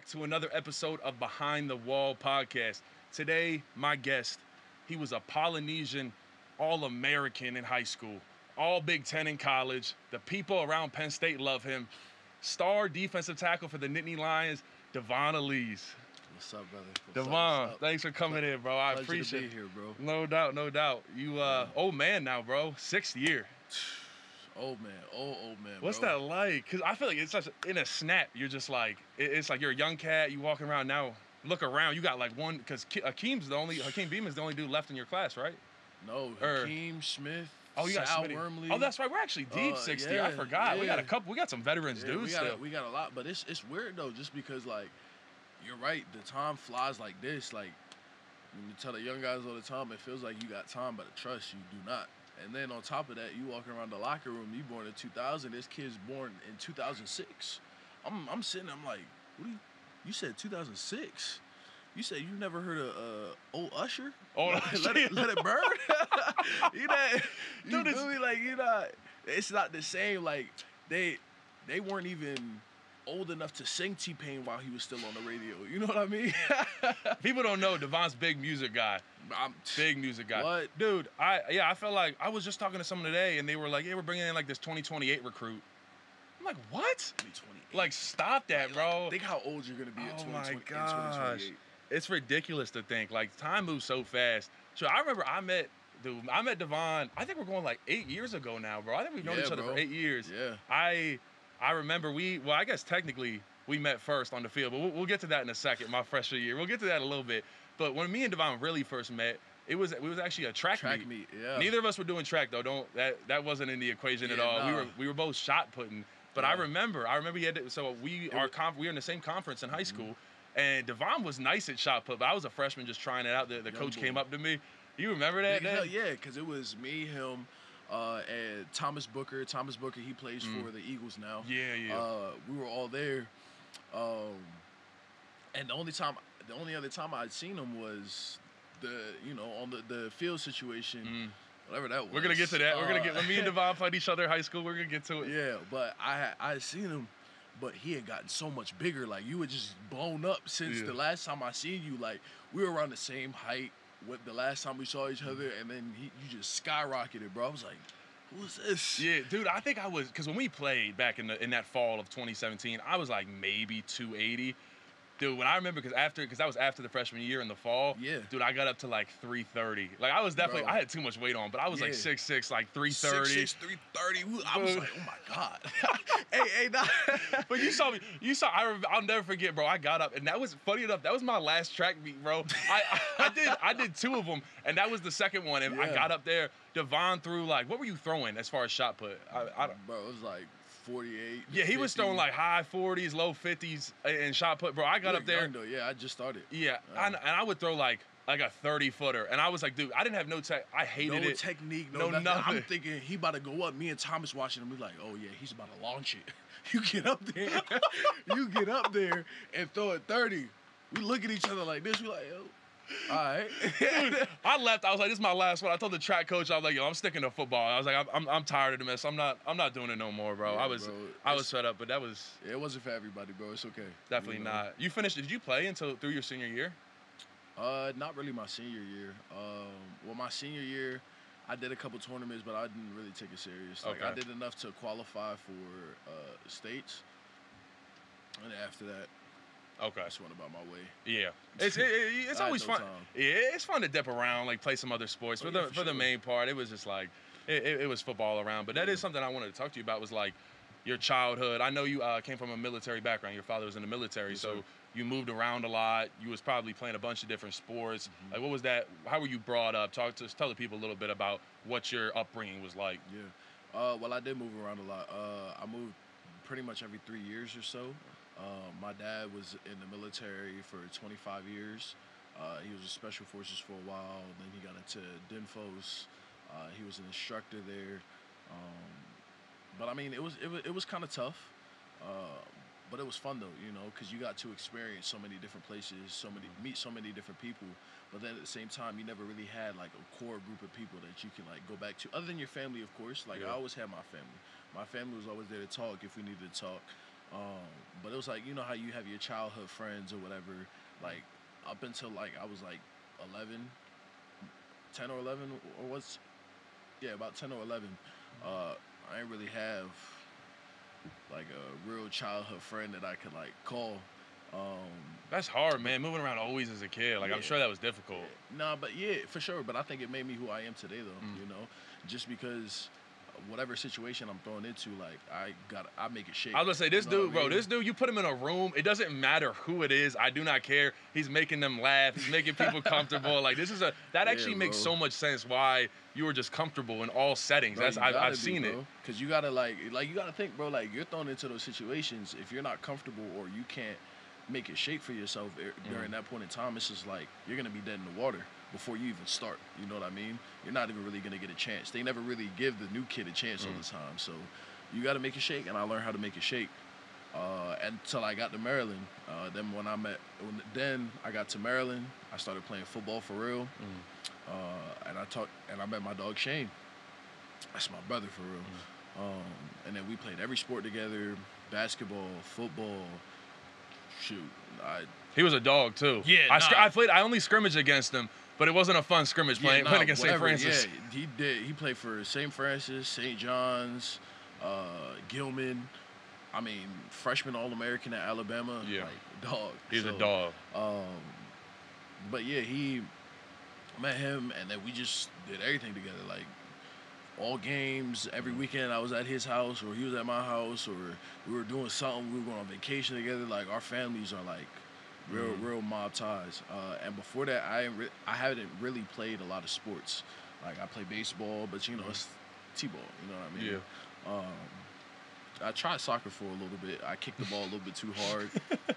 back to another episode of Behind the Wall podcast. Today, my guest, he was a Polynesian All-American in high school, all Big Ten in college. The people around Penn State love him. Star defensive tackle for the Nittany Lions, Ellies. What's up, brother? Devon, thanks for coming in, bro. I appreciate it. Pleasure to be here, bro. No doubt, no doubt. You old man now, bro. Sixth year. Old man. What's bro. that like? Because I feel like it's such in a snap. You're just like it's like you're a young cat. You walking around now. Look around. You got like one because Hakeem Beamon's the only dude left in your class, right? No, Hakeem Smith. Oh, you got Sal Smitty. Wormley. Oh, that's right. We're actually deep 60. I forgot. Yeah. We got a couple. We got some veterans, dudes. We got a lot, but it's weird though, just because like you're right. The time flies like this. Like when you tell the young guys all the time, it feels like you got time, but trust you do not. And then on top of that, you walking around the locker room. You born in 2000. This kid's born in 2006. I'm sitting. I'm like, what? You said 2006? You said you never heard of old Usher? Oh, let it burn. You feel me? Like it's not the same. Like they weren't even old enough to sing T-Pain while he was still on the radio. You know what I mean? People don't know Devon's big music guy. Big music guy. What? Dude, I felt like I was just talking to someone today and they were like, yeah, we're bringing in like this 2028 recruit. I'm like, what? 2028. Like, stop that, bro. Think how old you're going to be at 2028. Oh, my gosh. It's ridiculous to think. Like, time moves so fast. So I remember I met Devon, I think we're going like 8 years ago now, bro. I think we've known each other for 8 years. Yeah. I remember I guess technically we met first on the field, but we'll get to that in a second, my freshman year. We'll get to that a little bit. But when me and Devon really first met, it was actually a track meet. Yeah. Neither of us were doing track though. That wasn't in the equation at all. Nah. We were both shot putting. But yeah. I remember he had we were in the same conference in high school, and Devon was nice at shot put, but I was a freshman just trying it out. The coach came up to me. You remember that? Yeah, because it was me, him, and Thomas Booker. Thomas Booker, he plays for the Eagles now. Yeah. We were all there, and the only other time I'd seen him was on the field situation. Whatever that was. We're gonna get to that. When me and Devon played each other in high school, we're gonna get to it. Yeah, but I had seen him, but he had gotten so much bigger. Like you had just blown up since the last time I seen you. Like we were around the same height with the last time we saw each other, and then you just skyrocketed, bro. I was like, who is this? Yeah, dude. I think I was because when we played back in that fall of 2017, I was like maybe 280. Dude, when I remember, because that was after the freshman year in the fall. Yeah. Dude, I got up to like 330. Like I was definitely, I had too much weight on, but I was like 6'6", like 330. 6'6", 330. I was like, oh my god. hey, nah. But you saw me. I'll never forget, bro. I got up, and that was funny enough. That was my last track meet, bro. I did two of them, and that was the second one. And I got up there. Devon threw like, what were you throwing as far as shot put? Bro, it was like 48. Yeah, he 50. was throwing like high 40s, low 50s and shot put. Bro, I got up there. Yeah, I just started. Yeah, and I would throw like a 30-footer. And I was like, dude, I didn't have no tech. I hated it. No technique, no nothing. I'm thinking he about to go up. Me and Thomas watching him. We like, oh yeah, he's about to launch it. You get up there and throw it 30. We look at each other like this. We like, yo. All right. Dude, I left. I was like, this is my last one. I told the track coach, I was like, yo, I'm sticking to football. I was like, I'm tired of the mess. I'm not doing it no more, bro. Yeah, I was fed up, but that was. It wasn't for everybody, bro. It's okay. Definitely not. You finished? Did you play through your senior year? Not really my senior year. Well, my senior year, I did a couple tournaments, but I didn't really take it serious. Like I did enough to qualify for states, and after that. Okay. I just went about my way. Yeah. It's always fun. Yeah, it's fun to dip around, like play some other sports. For the main part, it was just like, it was football around. But that is something I wanted to talk to you about was like your childhood. I know you came from a military background. Your father was in the military. Yes, so you moved around a lot. You was probably playing a bunch of different sports. Mm-hmm. Like what was that? How were you brought up? Tell the people a little bit about what your upbringing was like. Yeah. Well, I did move around a lot. I moved pretty much every 3 years or so. My dad was in the military for 25 years. He was in Special Forces for a while. Then he got into DINFOS. He was an instructor there. But I mean, it was kind of tough. But it was fun though, because you got to experience so many different places, meet so many different people. But then at the same time, you never really had like a core group of people that you can like go back to, other than your family, of course. Like I always had my family. My family was always there to talk if we needed to talk. But it was like, you know how you have your childhood friends or whatever, like up until like I was like 11, 10 or 11 or what's, yeah, about 10 or 11. I didn't really have like a real childhood friend that I could like call. That's hard, man. Moving around always as a kid, like I'm sure that was difficult. Nah, but yeah, for sure. But I think it made me who I am today, though. You know, just because whatever situation I'm thrown into, like I make it shake. I was gonna say this dude, bro. This dude, you put him in a room. It doesn't matter who it is. I do not care. He's making them laugh. He's making people comfortable. Like this is that actually makes so much sense. Why you were just comfortable in all settings. Bro, I've seen it. Because you gotta like you gotta think, bro. Like you're thrown into those situations. If you're not comfortable or you can't make it shake for yourself during that point in time, it's just like you're gonna be dead in the water before you even start. You know what I mean? You're not even really gonna get a chance. They never really give the new kid a chance all the time. So you gotta make it shake, and I learned how to make it shake until I got to Maryland. Then when I got to Maryland, I started playing football for real. And I met my dog Shane. That's my brother for real. And then we played every sport together: basketball, football. Shoot, he was a dog too. Yeah, I only scrimmaged against him, but it wasn't a fun scrimmage playing against St. Francis. Yeah, he did. He played for St. Francis, St. John's, Gilman. I mean, freshman All-American at Alabama. Yeah, like dog. He's a dog. But yeah, he met him, and then we just did everything together. Like all games, every weekend I was at his house or he was at my house, or we were doing something. We were going on vacation together. Like our families are like real mob ties. And before that, I hadn't really played a lot of sports. Like I play baseball, but you know it's t-ball. You know what I mean? Yeah. I tried soccer for a little bit. I kicked the ball a little bit too hard.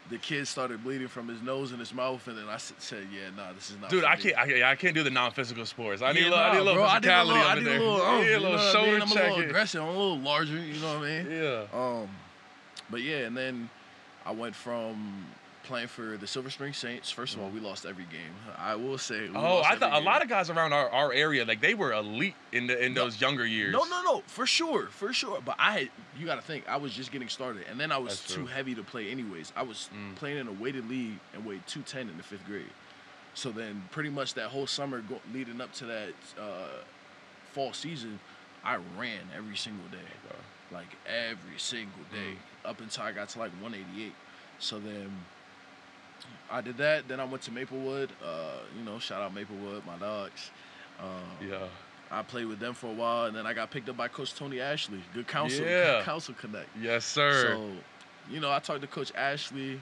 The kid started bleeding from his nose and his mouth, and then I said, "Yeah, nah, this is not." Dude, for I me. can't do the non-physical sports. I need a little physicality I need a little shoulder check. I'm a little aggressive. I'm a little larger. You know what I mean? Yeah. But yeah, and then I went from playing for the Silver Spring Saints. First of all, we lost every game. I will say. I thought a lot of guys around our area, like they were elite in those younger years. No, for sure. But you got to think, I was just getting started, and then I was too heavy to play anyways. I was playing in a weighted league and weighed 210 in the 5th grade. So then, pretty much that whole summer leading up to that fall season, I ran every single day, like every single day, up until I got to like 188. So then I did that. Then I went to Maplewood. Shout out Maplewood, my dogs. I played with them for a while, and then I got picked up by Coach Tony Ashley. Good counsel, good counsel connect. Yes, sir. So, I talked to Coach Ashley,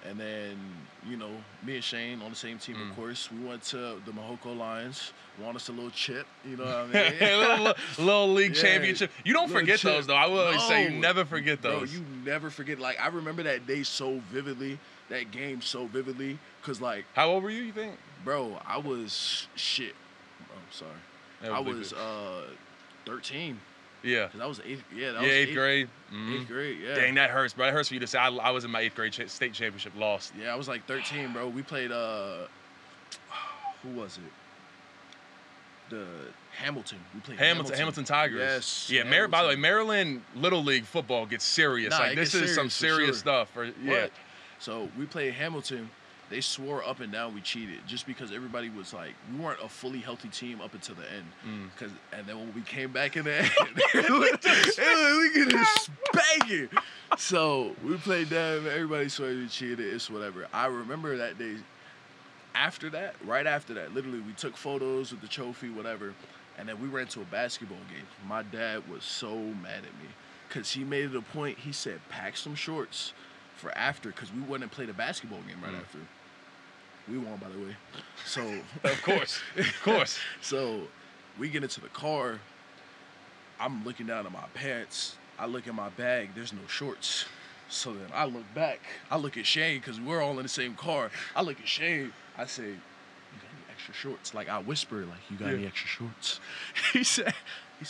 and then, me and Shane on the same team, of course. We went to the Mahoko Lions. Won us a little chip, you know what I mean? little league championship. You don't forget those, though. I will always say you never forget those. Bro, you never forget. Like, I remember that day so vividly, that game so vividly, because, like... How old were you think? Bro, I was... Shit. I'm sorry. I was 13. Yeah. Because I was 8th. Yeah, that was 8th grade. 8th grade, yeah. Dang, that hurts, bro. It hurts for you to say I was in my 8th grade state championship, lost. Yeah, I was like 13, bro. We played, who was it? The Hamilton. We played Hamilton Tigers. Yes. Yeah, by the way, Maryland Little League football gets serious. Like, this is some serious stuff. So we played Hamilton. They swore up and down we cheated just because everybody was like, we weren't a fully healthy team up until the end. And then when we came back in the end, we could spank it. So we played them. Everybody swore we cheated. It's whatever. I remember that day. Right after that, literally, we took photos with the trophy, whatever, and then we ran to a basketball game. My dad was so mad at me because he made it a point. He said, pack some shorts for after, because we went and played a basketball game right after. We won, by the way. So of course. So we get into the car. I'm looking down at my pants. I look in my bag. There's no shorts. So then I look back. I look at Shane because we're all in the same car. I look at Shane. I say, "You got any extra shorts?" Like I whisper, like, "You got any extra shorts?" He said. Yo,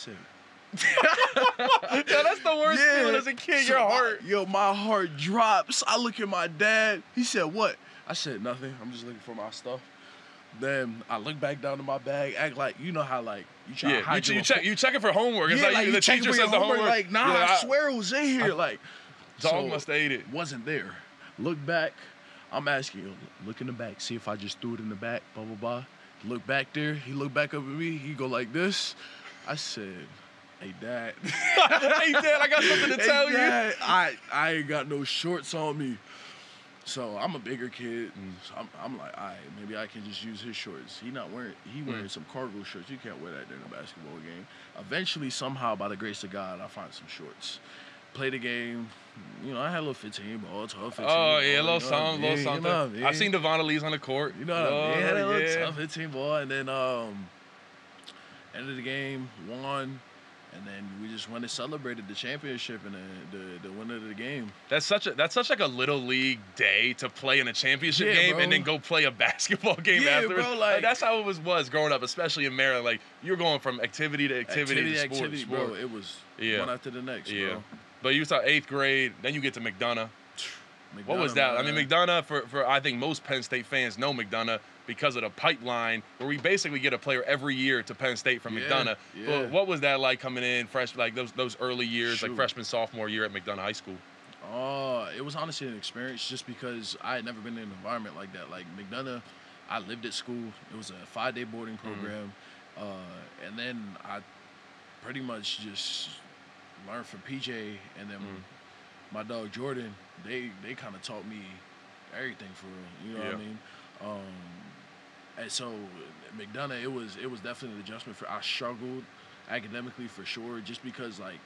that's the worst feeling as a kid. So your heart. My heart drops. I look at my dad. He said, "What?" I said, "Nothing. I'm just looking for my stuff." Then I look back down to my bag, act like, you know how, like, you try to hide you checking for homework. It's like the teacher says the homework. Like, nah, I swear it was in here. Like, Dog must have ate it. Wasn't there. Look back. I'm asking you, look in the back. See if I just threw it in the back, blah, blah, blah. Look back there. He looked back up at me. He go like this. I said, hey, Dad. Hey, Dad, I got something to tell Dad, you. I ain't got no shorts on me. So I'm a bigger kid. So I'm like, all right, maybe I can just use his shorts. He wearing some cargo shorts. You can't wear that during a basketball game. Eventually, somehow, by the grace of God, I find some shorts. Play the game. You know, I had a little 15 ball, 12, 15 Oh, ball, yeah, a little something. You know what I mean? I've seen the Ellies on the court. You know what I mean? Yeah, a little 12, 15 ball. And then end of the game, won. And then we just went and celebrated the championship and the winner of the game. That's such like a little league day to play in a championship game, bro. And then go play a basketball game afterwards. Bro, like that's how it was growing up, especially in Maryland. Like you're going from activity to activity to sport to sport. Bro. It was one after the next, bro. But you saw 8th grade, then you get to McDonough. What was that? Man. I mean, McDonough, for I think most Penn State fans know McDonough because of the pipeline where we basically get a player every year to Penn State from McDonough. Yeah. But what was that like coming in fresh, like those early years, like freshman, sophomore year at McDonough High School? It was honestly an experience just because I had never been in an environment like that. Like McDonough, I lived at school. It was a 5-day boarding program. And then I pretty much just learned from PJ and then my dog Jordan. They kind of taught me everything for real. You know what I mean? And so McDonough, it was definitely an adjustment. I struggled academically for sure, just because like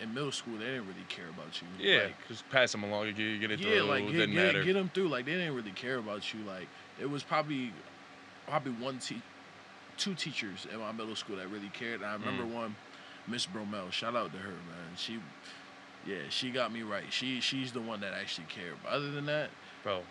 in middle school they didn't really care about you. Yeah, like, just pass them along, you get it through. Yeah, like didn't matter. Get them through. Like they didn't really care about you. Like it was probably two teachers in my middle school that really cared. And I remember one, Miss Bromell. Shout out to her, man. She got me right. She's the one that actually cared. But other than that, bro,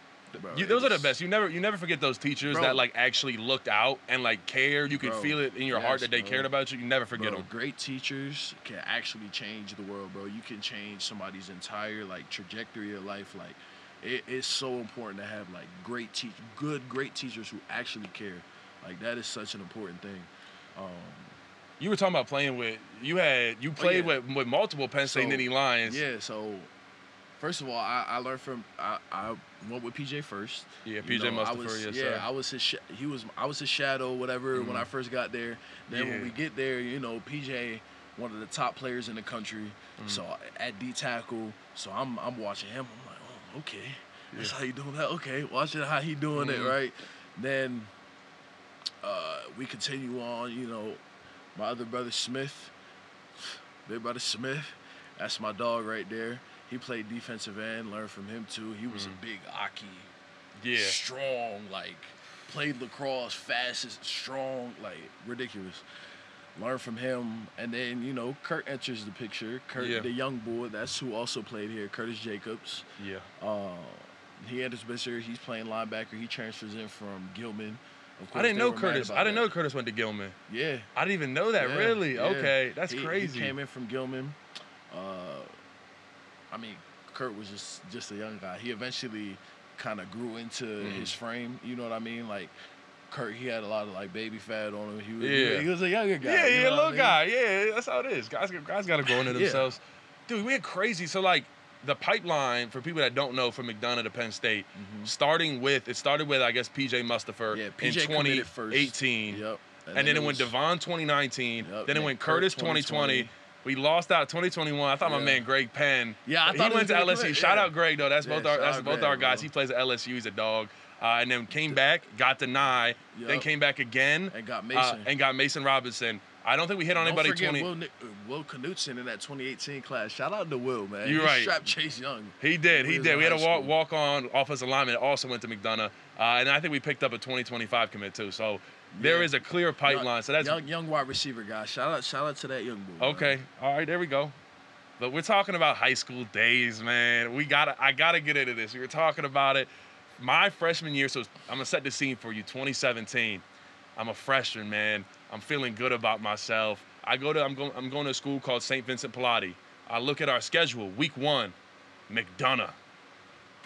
those are the best. You never forget those teachers that like actually looked out and like cared. You could feel it in your heart that they cared about you. You never forget them. Great teachers can actually change the world, bro. You can change somebody's entire like trajectory of life. Like it's so important to have like great teachers who actually care. Like that is such an important thing. You were talking about playing with you played with multiple Penn State Nittany Lions. Yeah, so first of all, I learned from I went with PJ first. Yeah, PJ Mustapher, sir. I was his shadow, whatever, when I first got there. Then when we get there, you know, PJ, one of the top players in the country. So at D tackle, so I'm watching him. I'm like, oh, okay, that's how you doing that. Okay, watching how he doing it, right? Then we continue on, you know. My other brother Smith, big brother Smith, that's my dog right there. He played defensive end, learned from him too. He was a big Aki, strong, like played lacrosse, fast, strong, like ridiculous. Learned from him, and then you know Kurt enters the picture. Kurt, the young boy, that's who also played here. Curtis Jacobs. Yeah. He enters the picture. He's playing linebacker. He transfers in from Gilman. I didn't know Curtis. I didn't know Curtis went to Gilman. Yeah. I didn't even know that. Really? Yeah. Okay, that's crazy. He came in from Gilman. I mean, Kurt was just a young guy. He eventually kind of grew into his frame. You know what I mean? Like Kurt, he had a lot of like baby fat on him. He was a younger guy. Yeah, you know little guy. Yeah, that's how it is. Guys got to grow into themselves. Dude, we had crazy. So like. The pipeline, for people that don't know, from McDonough to Penn State, it started with, I guess, PJ Mustapher in 2018. Yep. And then it went Devon 2019. Yep. Then it went Curtis 2020. We lost out 2021. I thought my man Greg Penn. Yeah, I thought he went to LSU. Penn. Shout out Greg, though. That's both our guys. Bro. He plays at LSU. He's a dog. And then came back, got denied, then came back again. And got Mason Robinson. I don't think we hit on anybody. Will Knutson in that 2018 class. Shout out to Will, man. You're right. Strapped Chase Young. He did. We had a walk-on offensive lineman that also went to McDonough, and I think we picked up a 2025 commit too. So there is a clear pipeline. So that's young wide receiver guy. Shout out to that young boy. Okay. Man. All right. There we go. But we're talking about high school days, man. I gotta get into this. We were talking about it. My freshman year. So I'm gonna set the scene for you. 2017. I'm a freshman, man. I'm feeling good about myself. I'm going to a school called St. Vincent Pallotti. I look at our schedule, week 1, McDonough.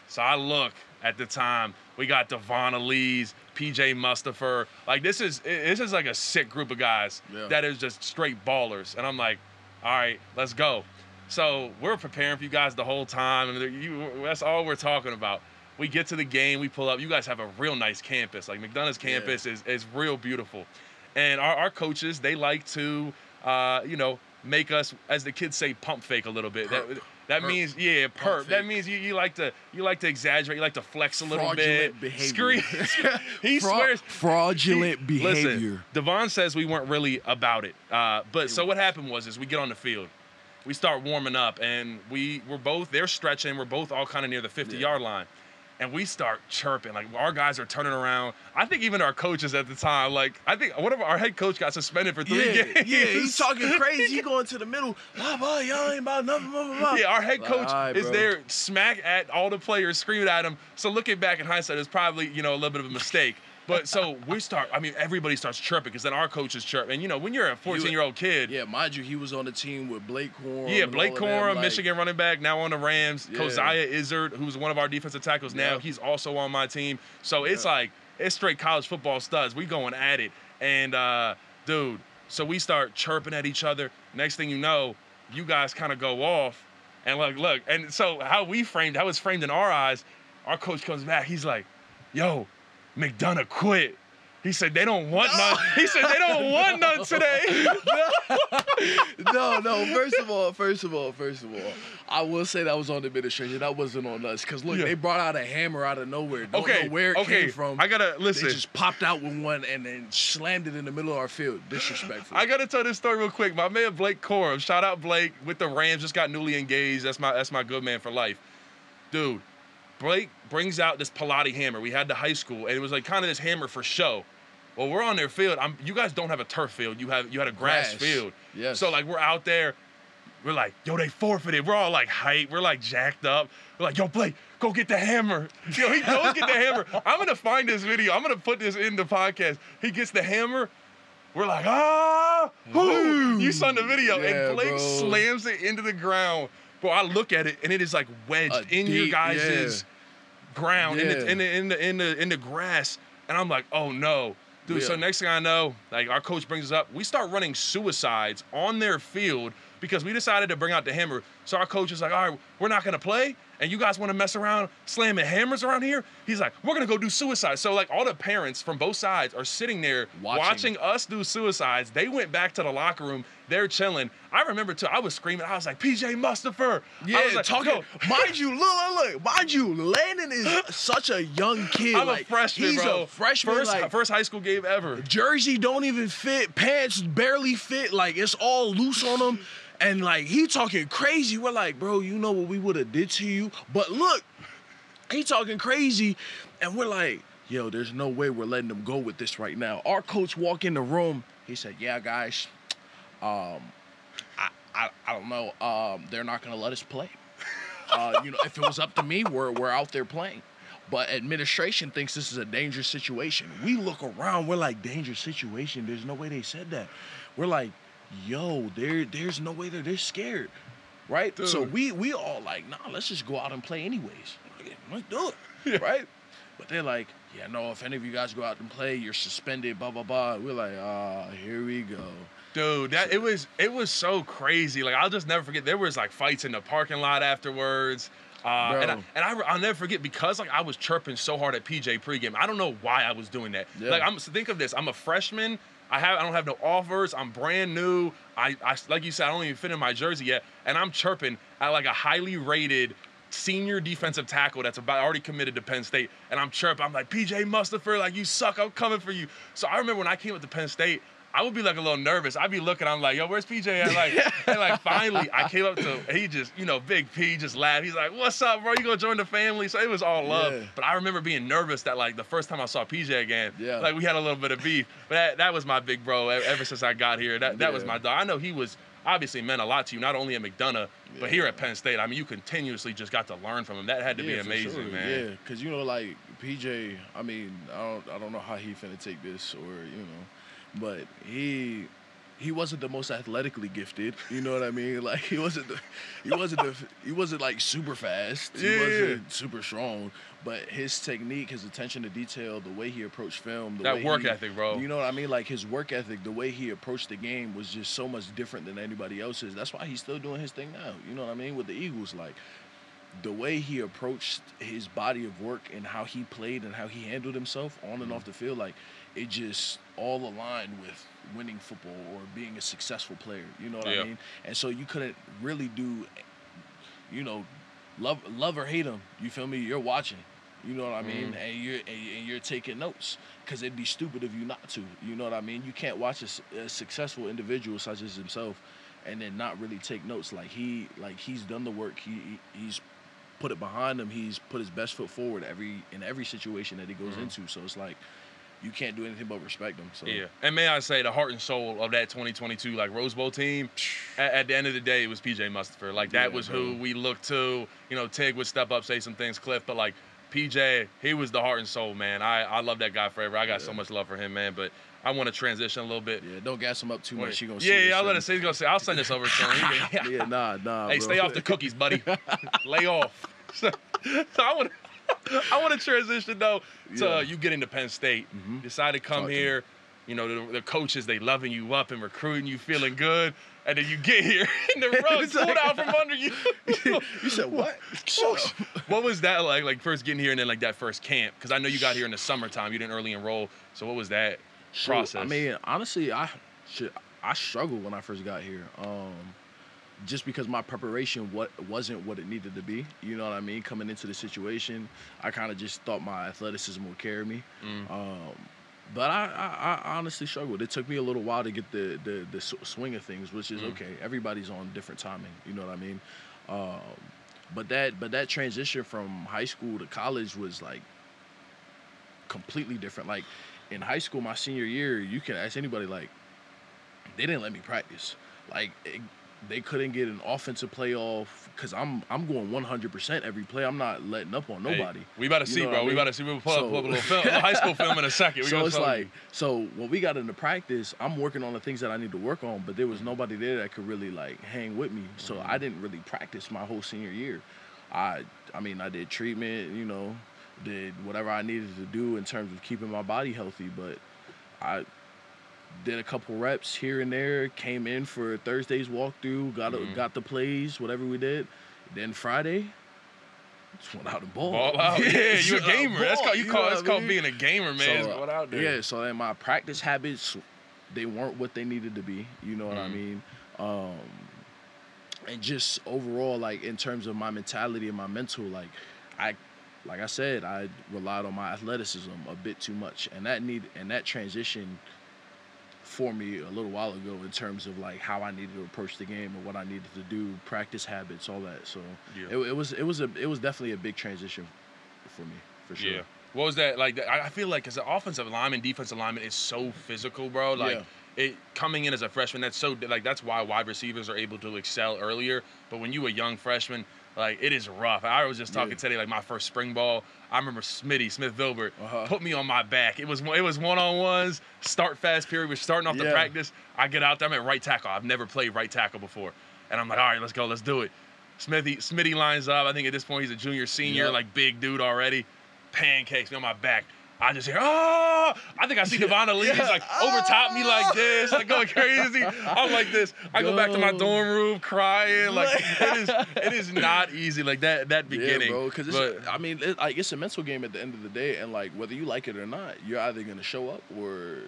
So I look at the time, we got Devon Ellies, PJ Mustapher. Like this is like a sick group of guys that is just straight ballers. And I'm like, all right, let's go. So we're preparing for you guys the whole time, and that's all we're talking about. We get to the game, we pull up. You guys have a real nice campus. Like McDonough's campus is real beautiful. And our coaches, they like to, make us, as the kids say, pump fake a little bit. That means, perp. That means you like to exaggerate. You like to flex a little Fraudulent bit. behavior. He swears. Fraudulent behavior. Listen, Devon says we weren't really about it. So what happened was we get on the field. We start warming up, and they're stretching. We're both all kind of near the 50-yard line. And we start chirping. Like, our guys are turning around. I think even our coaches at the time, like, I think one of our head coach got suspended for 3 games. Yeah, he's talking crazy. He going to the middle. Y'all ain't about nothing. Blah, blah, blah. Yeah, our head coach is there smack at all the players, screaming at him. So looking back in hindsight, it's probably, a little bit of a mistake. But so everybody starts chirping because then our coaches chirp. And, when you're a 14-year-old kid. Yeah, mind you, he was on the team with Blake Corum. Yeah, Blake Corum, Michigan running back, now on the Rams. Yeah. Keziah Izzard, who's one of our defensive tackles now, he's also on my team. So it's straight college football studs. We going at it. And, dude, so we start chirping at each other. Next thing you know, you guys kind of go off. And, look. And so how it's framed in our eyes, our coach comes back. He's like, yo, McDonough quit. He said they don't want none. He said they don't want none today. No. First of all, I will say that was on the administration. That wasn't on us. Because look, they brought out a hammer out of nowhere. Don't know where it came from. I gotta listen. They just popped out with one and then slammed it in the middle of our field. Disrespectful. I gotta tell this story real quick. My man Blake Corum, shout out Blake with the Rams, just got newly engaged. That's my good man for life, dude. Blake brings out this Pilate hammer. We had the high school, and it was like kind of this hammer for show. Well, we're on their field. You guys don't have a turf field. You had a grass field. Yes. So like we're out there. We're like, yo, they forfeited. We're all like hyped. We're like jacked up. We're like, yo, Blake, go get the hammer. Yo, he goes get the hammer. I'm gonna find this video. I'm gonna put this in the podcast. He gets the hammer. We're like, whoo! You saw the video, and Blake slams it into the ground. Bro, I look at it, and it is like wedged in your guys' ground, in the grass, and I'm like, oh no, dude. So next thing I know, like our coach brings us up, we start running suicides on their field because we decided to bring out the hammer. So our coach is like, all right, we're not gonna play, and you guys want to mess around slamming hammers around here? He's like, we're gonna go do suicide. So like all the parents from both sides are sitting there watching us do suicides. They went back to the locker room. They're chilling. I remember too. I was screaming. I was like, PJ Mustapher. Yeah, I was like, talking. Mind you, look. Mind you, Landon is such a young kid. I'm a freshman, he's bro. A freshman. First high school game ever. Jersey don't even fit. Pants barely fit. Like it's all loose on him. And like he talking crazy. We're like, bro, you know what we would have did to you. But look, he talking crazy, and we're like, yo, there's no way we're letting them go with this right now. Our coach walked in the room. He said, yeah, guys. I don't know. They're not gonna let us play. If it was up to me, we're out there playing. But administration thinks this is a dangerous situation. We look around, we're like, dangerous situation? There's no way they said that. We're like, yo, there's no way they're scared. Right? Dude. So we all like, nah, let's just go out and play anyways. Let's do it. Yeah. Right? But they're like, yeah, no, if any of you guys go out and play, you're suspended, blah, blah, blah. We're like, here we go. Dude, it was so crazy. Like, I'll just never forget. There was like fights in the parking lot afterwards. I'll never forget because like I was chirping so hard at PJ pregame. I don't know why I was doing that. Yeah. Like, think of this. I'm a freshman. I don't have no offers. I'm brand new. I like you said, I don't even fit in my jersey yet, and I'm chirping at like a highly rated senior defensive tackle that's already committed to Penn State, and I'm chirping. I'm like, PJ Mustapher, like, you suck. I'm coming for you. So I remember when I came up to Penn State, I would be like a little nervous. I'd be looking, I'm like, yo, where's PJ at? And like finally I came up to, he just, Big P just laughed. He's like, what's up, bro? You gonna join the family? So it was all love. Yeah. But I remember being nervous that like the first time I saw PJ again, like we had a little bit of beef. But that was my big bro ever since I got here. That was my dog. I know he was obviously meant a lot to you, not only at McDonough, but here at Penn State. I mean, you continuously just got to learn from him. That had to be amazing, man. Yeah, because, like, PJ, I mean, I don't know how he finna take this or, but he wasn't the most athletically gifted. You know what I mean? Like he wasn't like super fast. He wasn't super strong. But his technique, his attention to detail, the way he approached film, that work ethic, bro. You know what I mean? Like his work ethic, the way he approached the game was just so much different than anybody else's. That's why he's still doing his thing now. You know what I mean? With the Eagles, like the way he approached his body of work and how he played and how he handled himself on and off the field, like it just all aligned with winning football or being a successful player. You know what I mean? And so you couldn't really do, you know, love or hate him. You feel me? You're watching. You know what I mean? And you're taking notes because it'd be stupid of you not to. You know what I mean? You can't watch a successful individual such as himself and then not really take notes. Like he's done the work. He's put it behind him. He's put his best foot forward in every situation that he goes into. So it's like you can't do anything but respect him. So. Yeah, and may I say, the heart and soul of that 2022 like Rose Bowl team, at the end of the day, it was PJ Mustipher. Like that was who we looked to. You know, Tig would step up, say some things, Cliff, but like PJ, he was the heart and soul, man. I love that guy forever. I got so much love for him, man. But I want to transition a little bit. Yeah, don't gas him up too much. He gonna see I'll let him say. He's gonna say, I'll send this over to him. Nah. Hey, bro. Stay off the cookies, buddy. Lay off. So I want to transition though to you getting to Penn State. Decide to come here. You know, the coaches, they loving you up and recruiting you, feeling good. And then you get here and the rug's pulled out from under you. You said what? What was that like first getting here and then like that first camp? Because I know you got here in the summertime. You didn't early enroll. So what was that process? I mean, honestly, I struggled when I first got here. Just because my preparation wasn't what it needed to be. You know what I mean? Coming into the situation, I kind of just thought my athleticism would carry me. But I honestly struggled. It took me a little while to get the swing of things, which is okay. Everybody's on different timing. You know what I mean? But that transition from high school to college was like completely different. Like in high school, my senior year, you can ask anybody, like they didn't let me practice. Like they couldn't get an offensive play off because I'm going 100% every play. I'm not letting up on nobody. Hey, we about to see, bro. We about to see. We'll pull up a little film, high school film in a second. So it's like, so when we got into practice, I'm working on the things that I need to work on, but there was nobody there that could really like hang with me. So I didn't really practice my whole senior year. I mean, I did treatment, you know, did whatever I needed to do in terms of keeping my body healthy, but I did a couple reps here and there, came in for Thursday's walkthrough, got the plays, whatever we did. Then Friday, just went out and ball. Ball out. Yeah, you a gamer. That's called being a gamer, man. So, went out there. Yeah, so then my practice habits, they weren't what they needed to be. You know what I mean? And just overall, like in terms of my mentality and my mental, like I said, I relied on my athleticism a bit too much, and that transition for me a little while ago in terms of like how I needed to approach the game and what I needed to do, practice habits, all that. So it was definitely a big transition for me, for sure. Yeah. What was that like? I feel like as an offensive lineman, defensive lineman is so physical, bro. Like it coming in as a freshman, that's why wide receivers are able to excel earlier. But when you a young freshman, like it is rough. I was just talking today, like my first spring ball. I remember Smith Vilbert put me on my back. It was one-on-ones, start fast period. We're starting off the practice. I get out there, I'm at right tackle. I've never played right tackle before. And I'm like, all right, let's go, let's do it. Smitty lines up. I think at this point he's a junior, senior, like big dude already. Pancakes me on my back. I just hear, I think I see Devon Ellies like over top me like this, like going crazy. I'm like this. I go back to my dorm room crying. Like it is not easy. Like that beginning. Yeah, bro. Because it's a mental game at the end of the day, and like whether you like it or not, you're either gonna show up or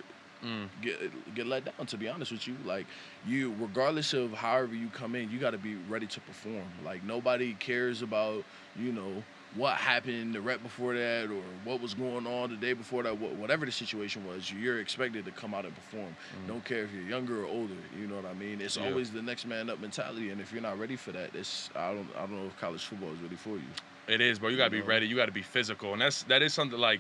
get let down. To be honest with you, like you, regardless of however you come in, you got to be ready to perform. Like nobody cares about what happened the rep before that or what was going on the day before that, whatever the situation was, you're expected to come out and perform. Don't care if you're younger or older, you know what I mean? It's always the next man up mentality, and if you're not ready for that, I don't know if college football is ready for you. It is, bro. You got to be ready. You got to be physical, and that is something like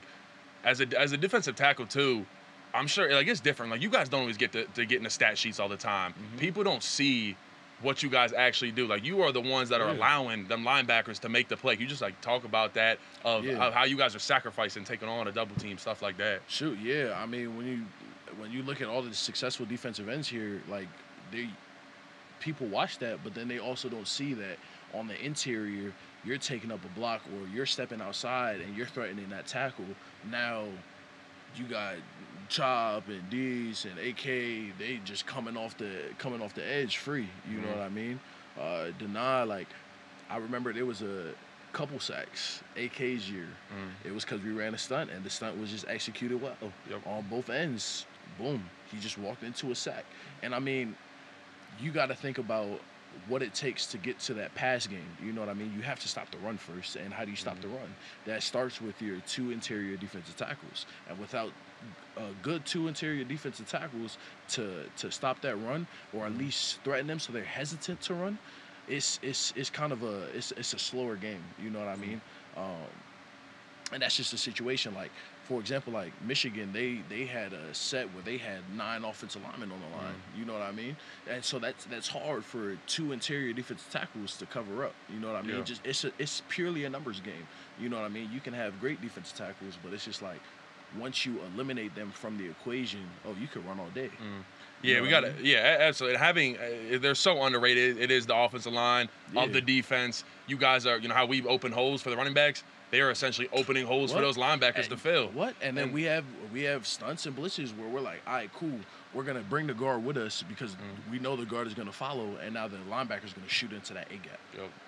as a defensive tackle too. I'm sure like it's different. Like you guys don't always get to get in the stat sheets all the time. People don't see what you guys actually do. Like you are the ones that are allowing them linebackers to make the play. You just like talk about that of how you guys are sacrificing, taking on a double team, stuff like that. Shoot, yeah. I mean, when you look at all the successful defensive ends here, like people watch that, but then they also don't see that on the interior, you're taking up a block or you're stepping outside and you're threatening that tackle. Now you got Chop and D's and AK, they just coming off the edge free. You know what I mean? Deny, like, I remember there was a couple sacks AK's year. It was because we ran a stunt and the stunt was just executed well on both ends. Boom, he just walked into a sack. And I mean, you got to think about what it takes to get to that pass game. You know what I mean? You have to stop the run first. And how do you stop the run? That starts with your 2 interior defensive tackles. And without good 2 interior defensive tackles to stop that run, or at least threaten them so they're hesitant to run, it's kind of a slower game. You know what I mean? And that's just a situation. Like, for example, like Michigan, they had a set where they had 9 offensive linemen on the line. You know what I mean? And so that's hard for 2 interior defensive tackles to cover up. You know what I mean? It's purely a numbers game. You know what I mean? You can have great defensive tackles, but it's just like once you eliminate them from the equation, you could run all day. Yeah, we got to. Yeah, absolutely. They're so underrated. It is the offensive line of the defense. You guys are, how we open holes for the running backs. They are essentially opening holes for those linebackers to fill. And then we have stunts and blitzes where we're like, all right, cool. We're gonna bring the guard with us because we know the guard is gonna follow, and now the linebacker is gonna shoot into that A gap.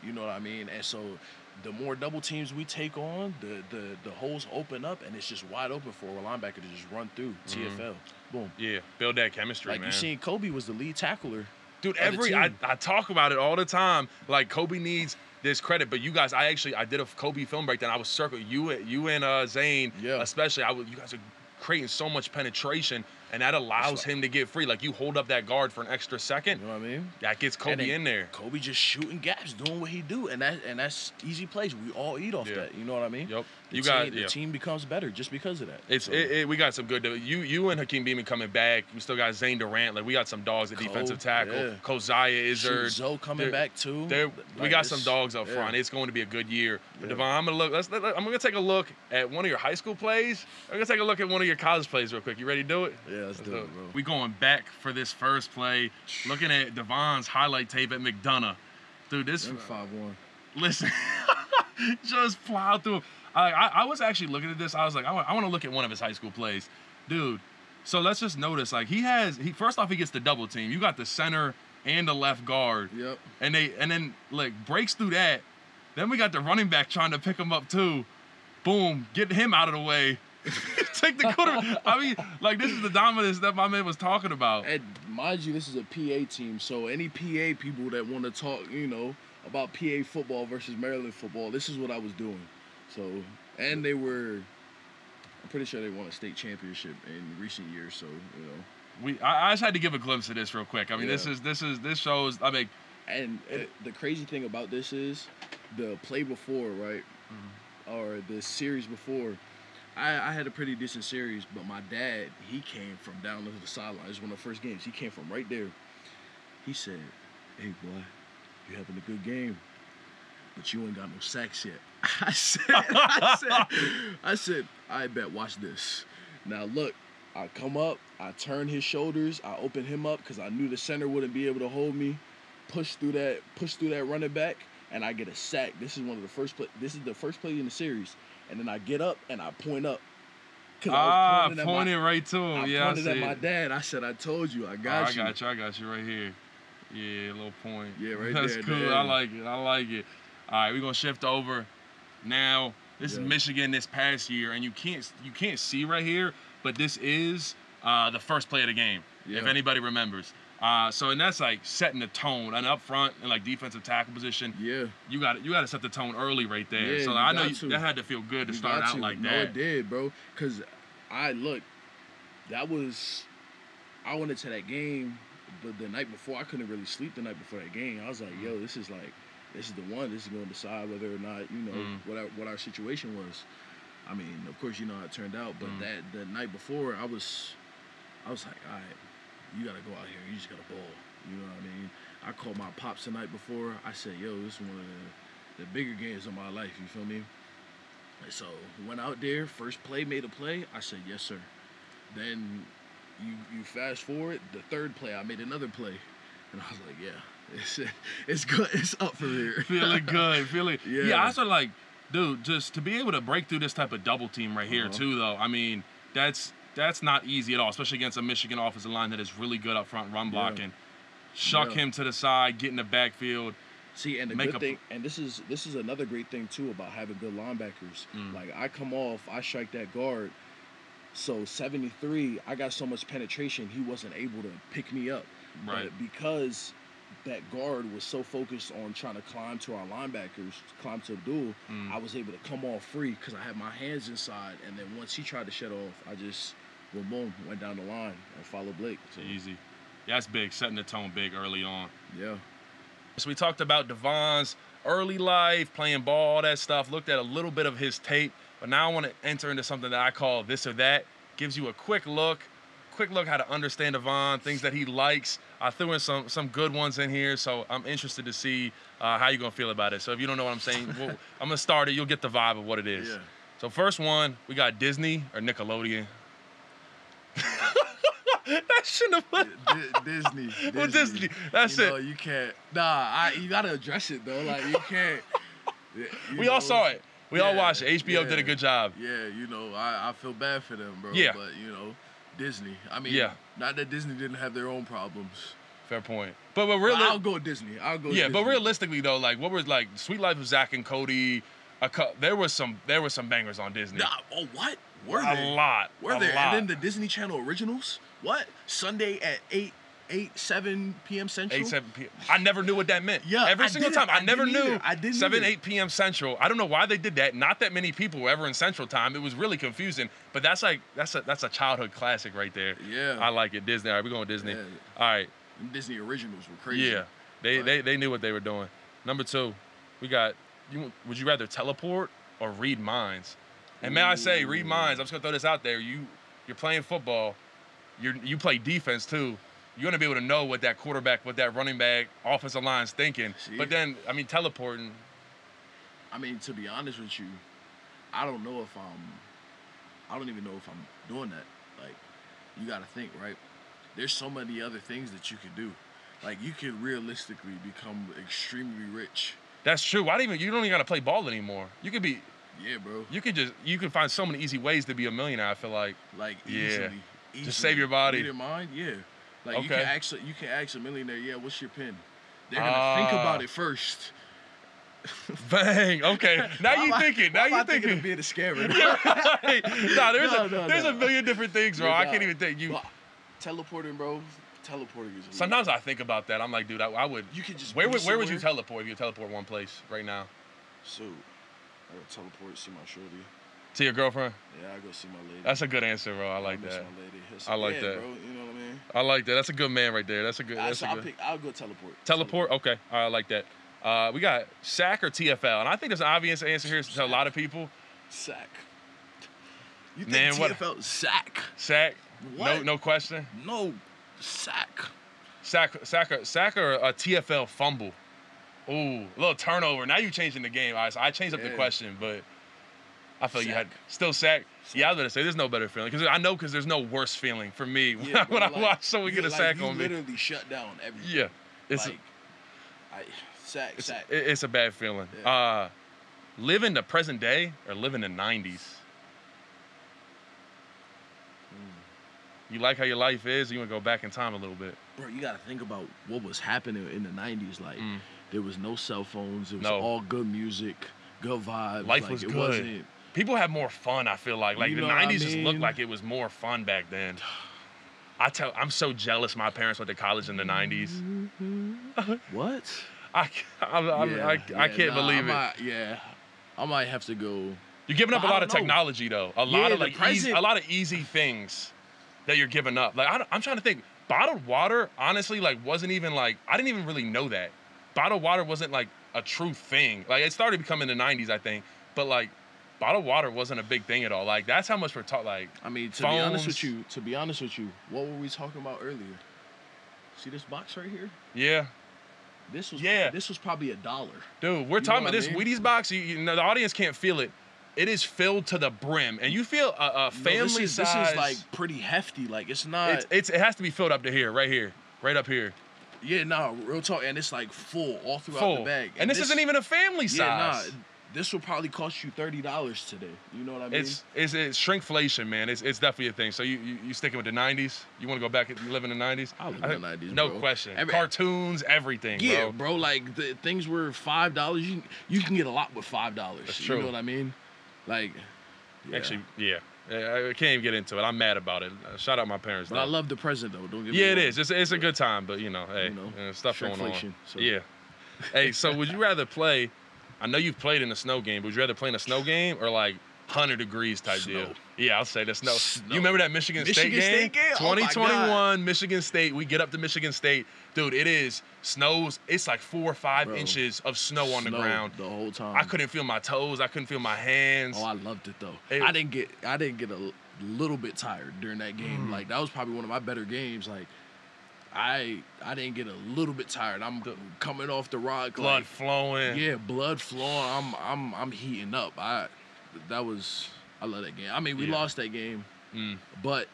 You know what I mean? And so the more double teams we take on, the holes open up, and it's just wide open for a linebacker to just run through. TFL, boom. Yeah, build that chemistry, like man. You seen Kobe was the lead tackler. Dude, I talk about it all the time. Like, Kobe needs this credit, but you guys, I did a Kobe film breakdown. I was circling you and Zane, especially. You guys are creating so much penetration, and that allows him to get free. Like, you hold up that guard for an extra second. You know what I mean? That gets Kobe in there. Kobe just shooting gaps, doing what he do, and that's easy plays. We all eat off that. You know what I mean? Yep. The team becomes better just because of that. We got some good. You and Hakeem Beamon coming back. We still got Zane Durant. Like, we got some dogs at defensive tackle. Kozia Izzard. Zoe coming back too. We got some dogs up front. It's going to be a good year. But Devon, I'm gonna take a look at one of your high school plays. I'm gonna take a look at one of your college plays real quick. You ready to do it? Yeah, let's do it, bro. We going back for this first play. Looking at Devon's highlight tape at McDonough. Dude, this 5-1. Listen, just plowed through. I was actually looking at this. I was like, I want to look at one of his high school plays, dude. So let's just notice, like, he first off, he gets the double team. You got the center and the left guard. Yep. And then like breaks through that. Then we got the running back trying to pick him up too. Boom, get him out of the way. Take the quarter. I mean, like, this is the dominance that my man was talking about. And mind you, this is a PA team, so any PA people that want to talk, about PA football versus Maryland football, this is what I was doing. So, and I'm pretty sure they won a state championship in recent years. So, I just had to give a glimpse of this real quick. I mean, this shows. I mean, and the crazy thing about this is the play before, right, or the series before. I had a pretty decent series, but my dad, he came from down to the sideline. It was one of the first games. He came from right there. He said, "Hey, boy, you're having a good game, but you ain't got no sacks yet." I said, I bet, watch this. Now, look, I come up, I turn his shoulders, I open him up because I knew the center wouldn't be able to hold me, push through that running back, and I get a sack. This is the first play in the series. And then I get up and I point up. Pointing right to him. I pointed at my dad. I said, I told you, I got you. I got you right here. Yeah, a little point. Yeah, right That's there. That's cool. Dad. I like it. All right, we're going to shift over. Now, this is Michigan this past year, and you can't see right here, but this is the first play of the game, if anybody remembers. And that's like setting the tone, and up front in like defensive tackle position. Yeah, you got to set the tone early right there. Yeah, so I know that had to feel good to start out like that. No, it did, bro. Cause I went into that game the night before. I couldn't really sleep the night before that game. I was like, yo, this is the one. This is going to decide whether or not what our situation was. I mean, of course, you know how it turned out, but the night before, I was like, all right. You got to go out here. You just got to ball. You know what I mean? I called my pops the night before. I said, yo, this is one of the bigger games of my life. You feel me? And so went out there. First play, made a play. I said, yes, sir. Then you fast forward, the third play, I made another play. And I was like, yeah, it's good. It's up from here. Feeling good. Yeah, I was like, dude, just to be able to break through this type of double team right here, too, though, I mean, that's not easy at all, especially against a Michigan offensive line that is really good up front run blocking. Shuck him to the side, get in the backfield. See, and the good thing, and this is another great thing, too, about having good linebackers. Like, I come off, I strike that guard. So 73, I got so much penetration, he wasn't able to pick me up. Right. But because that guard was so focused on trying to climb to our linebackers, climb to Abdul, I was able to come off free because I had my hands inside. And then once he tried to shut off, I just, boom, went down the line and followed Blake. So. Easy. Yeah, that's big, setting the tone big early on. Yeah. So we talked about Devon's early life, playing ball, all that stuff, looked at a little bit of his tape. But now I want to enter into something that I call this or that. Gives you a quick look how to understand Devon, things that he likes. I threw in some good ones in here, so I'm interested to see how you're going to feel about it. So if you don't know what I'm saying, I'm going to start it. You'll get the vibe of what it is. Yeah. So first one, we got Disney or Nickelodeon. That shouldn't have Disney. Well, Disney. That's you it. Know, you can't. Nah, you got to address it, though. Like, you can't. We all saw it. We all watched it. HBO did a good job. Yeah, I feel bad for them, bro. Yeah. But, Disney. I mean, not that Disney didn't have their own problems. Fair point. But really, I'll go with Disney. Yeah, but realistically though, like what was like Sweet Life of Zach and Cody, there was some bangers on Disney. Oh, what? Were there? A lot. Were there? And then the Disney Channel originals? What? Sunday at 7 p.m. Central? 7 p.m. I never knew what that meant. Yeah, every single time. I never knew. I didn't 8 p.m. Central. I don't know why they did that. Not that many people were ever in Central Time. It was really confusing. But that's a childhood classic right there. Yeah. I like it. Disney. All right, we're going Disney. Yeah. All right. And Disney originals were crazy. Yeah. They knew what they were doing. Number 2, we got, would you rather teleport or read minds? And may I say, read minds. I'm just going to throw this out there. You're playing football. You play defense, too. You're going to be able to know what that quarterback, what that running back, offensive line's thinking. See? But then, I mean, teleporting. I mean, to be honest with you, I don't even know if I'm doing that. Like, you got to think, right? There's so many other things that you could do. Like, you could realistically become extremely rich. That's true. You don't even got to play ball anymore. You could be. Yeah, bro. You can find so many easy ways to be a millionaire, I feel like. Like, easily. Just save your body. Read your mind? Yeah. Like, okay. you can ask a millionaire, yeah, what's your pin? They're going to think about it first. Bang. Okay. Now you thinking. Now you thinking of being a scammer. There's a million different things, bro. I can't even think. Well, teleporting, bro. Teleporting is. Sometimes I think about that. I'm like, dude, I would. You could just. Where would you teleport if you teleport one place right now? So, I would teleport, see my shorty. To your girlfriend? Yeah, I go see my lady. That's a good answer, bro. I like that. My lady. I like that. Bro. You know what I mean? I like that. That's a good man right there. That's a good. I'll go teleport. Teleport? Okay. All right, I like that. We got SAC or TFL, and I think there's an obvious answer here to a lot of people. SAC. You think TFL? SAC. SAC. What? No question. No, SAC. SAC or a TFL fumble. Ooh, a little turnover. Now you changing the game. All right, so I changed up the question, but I feel you had still SAC. Yeah, I was gonna say there's no better feeling because there's no worse feeling for me when I watch someone get a sack on me. You literally shut down everything. Yeah, it's SAC. It's a bad feeling. Yeah. Live in the present day or live in the 90s. You like how your life is, or you want to go back in time a little bit? Bro, you got to think about what was happening in the 90s. Like, there was no cell phones. It was all good music, good vibes. Life was good. People had more fun, I feel like. Like, the 90s just looked like it was more fun back then. I'm so jealous my parents went to college in the 90s. What? I can't believe it. I might have to go. You're giving up a lot of technology, though. A lot of easy things that you're giving up. Like, I'm trying to think. Bottled water, honestly, like, wasn't even like, I didn't even really know that. Bottled water wasn't like a true thing. Like, it started becoming the 90s, I think. But like, bottled water wasn't a big thing at all. Like, that's how much we're taught. Like, I mean, to be honest with you, what were we talking about earlier? See this box right here? Yeah. This was probably $1. Dude, we're talking about this Wheaties box. The audience can't feel it. it is filled to the brim, and you feel a family size. This is like pretty hefty. Like it's not. It has to be filled up to here, right up here. Yeah, nah, real talk, and it's like full all throughout the bag. And this isn't even a family size. Yeah, nah. This will probably cost you $30 today. You know what I mean? It's shrinkflation, man. It's definitely a thing. So you sticking with the 90s? You want to go back and live in the 90s? I live in the 90s, no bro. question. Cartoons, everything, yeah, bro. Like the things were $5. You can get a lot with $5. That's true. You know what I mean? Like, yeah. Actually, yeah. I can't even get into it. I'm mad about it. Shout out my parents. But though. I love the present though. Don't get me wrong. It is. It's a good time, but hey, stuff going on. So. Yeah. Hey, so would you rather play? I know you've played in a snow game, but would you rather play in a snow game or like 100 degrees type deal? Yeah, I'll say the snow. You remember that Michigan State game? 2021, Michigan State. We get up to Michigan State. Dude, it is snows. It's like 4 or 5 inches of snow on the ground. The whole time. I couldn't feel my toes. I couldn't feel my hands. Oh, I loved it though. I didn't get a little bit tired during that game. Like that was probably one of my better games. Like I didn't get a little bit tired. I'm coming off the rock, blood flowing. Yeah, blood flowing. I'm heating up. I love that game. I mean, we lost that game, but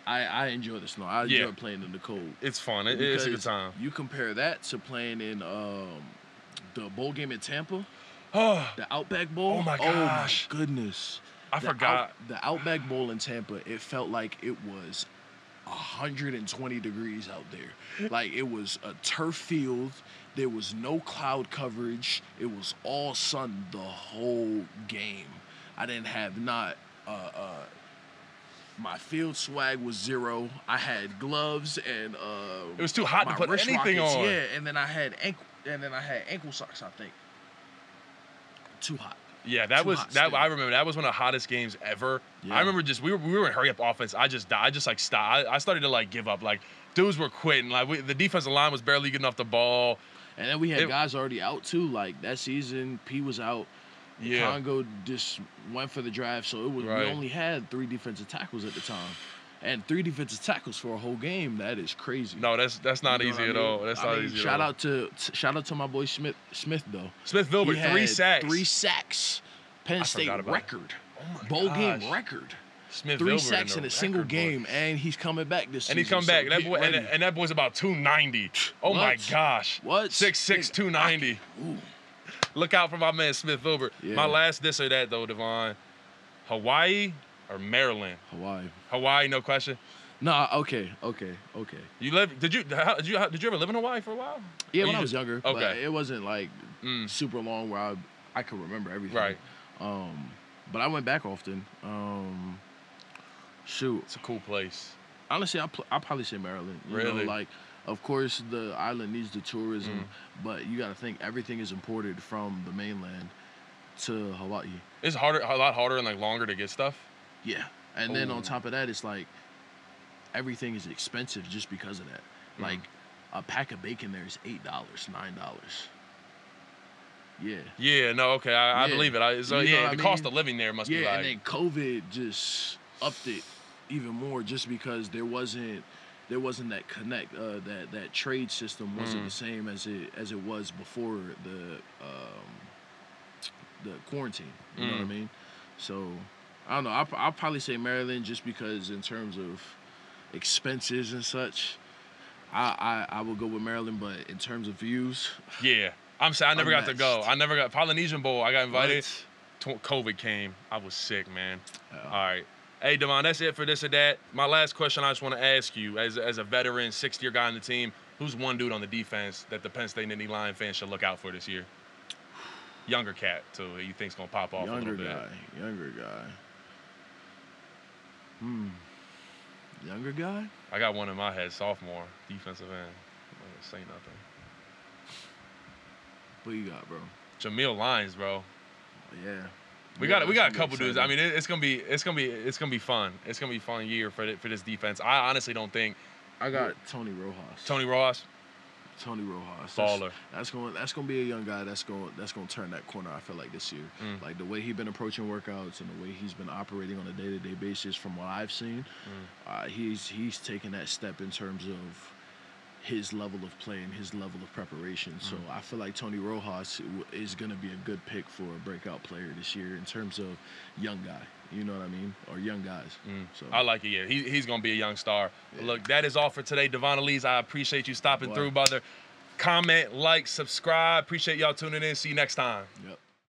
I enjoy the snow. I enjoy playing in the cold. It's fun. It's a good time. You compare that to playing in the bowl game in Tampa, the Outback Bowl. Oh my gosh! Oh my goodness! I forgot the Outback Bowl in Tampa. It felt like it was 120 degrees out there. Like it was a turf field. There was no cloud coverage. It was all sun the whole game. I didn't have my field swag was 0. I had gloves and it was too hot to put anything on. Yeah, and then I had ankle socks, I think. Too hot. Yeah, that was that. I remember that was one of the hottest games ever. Yeah. I remember we were in hurry up offense. I just like stopped. I started to like give up. Like dudes were quitting. Like the defensive line was barely getting off the ball. And then we had guys already out too. Like that season, P was out. Yeah. Congo just went for the draft, so it was we only had 3 defensive tackles at the time. And 3 defensive tackles for a whole game, that is crazy. No, that's not easy at all. That's not easy at all. Shout out to my boy Smith though. Smith Vilbert, 3 sacks. 3 sacks. Penn State record. Oh my bowl game record. Smith 3 Vilbert sacks in a single game, and he's coming back this season. And he's coming back. That boy, and that boy's about 290. Oh my gosh. What? 6'6", 290. Look out for my man Smith Vilbert. Yeah. My last this or that though, Devon. Hawaii or Maryland? Hawaii, no question. Nah, okay. You live? Did you ever live in Hawaii for a while? Yeah, when I was younger. Okay. But it wasn't like super long where I could remember everything. Right. But I went back often. Shoot, it's a cool place. Honestly, I'll probably say Maryland. You know, like, of course, the island needs the tourism, but you got to think everything is imported from the mainland to Hawaii. It's a lot harder and like longer to get stuff. Yeah, and then on top of that, it's like everything is expensive just because of that. Like a pack of bacon there is $8, $9. Yeah. Yeah. No. Okay. I believe it. So the cost of living there must be like. Yeah, and then COVID just upped it even more, just because there wasn't that that trade system wasn't the same as it was before the quarantine. You know what I mean? So I don't know. I'll probably say Maryland, just because in terms of expenses and such, I will go with Maryland. But in terms of views, yeah. I'm saying I never got to go. I never got Polynesian Bowl. I got invited. COVID came. I was sick, man. All right. Hey, Devon, that's it for this or that. My last question I just want to ask you, as a veteran, 6th-year guy on the team, who's one dude on the defense that the Penn State Nittany Lion fans should look out for this year? Younger cat, too. You think's going to pop off a little bit. Younger guy. Younger guy? I got one in my head, sophomore, defensive end. I'm not going to say nothing. What you got, bro? Jameel Lyons, bro. Yeah. We got a couple dudes. I mean, it's gonna be fun. It's gonna be a fun year for this defense. I honestly don't think. I got Tony Rojas. Tony Rojas. Baller. That's gonna be a young guy that's gonna turn that corner. I feel like this year, like the way he's been approaching workouts and the way he's been operating on a day-to-day basis, from what I've seen, he's taking that step in terms of his level of play and his level of preparation. So I feel like Tony Rojas is going to be a good pick for a breakout player this year in terms of young guy. You know what I mean? Or young guys. So I like it, yeah. He's going to be a young star. Yeah. Look, that is all for today. Devon Ellies, I appreciate you stopping through, brother. Comment, like, subscribe. Appreciate y'all tuning in. See you next time. Yep.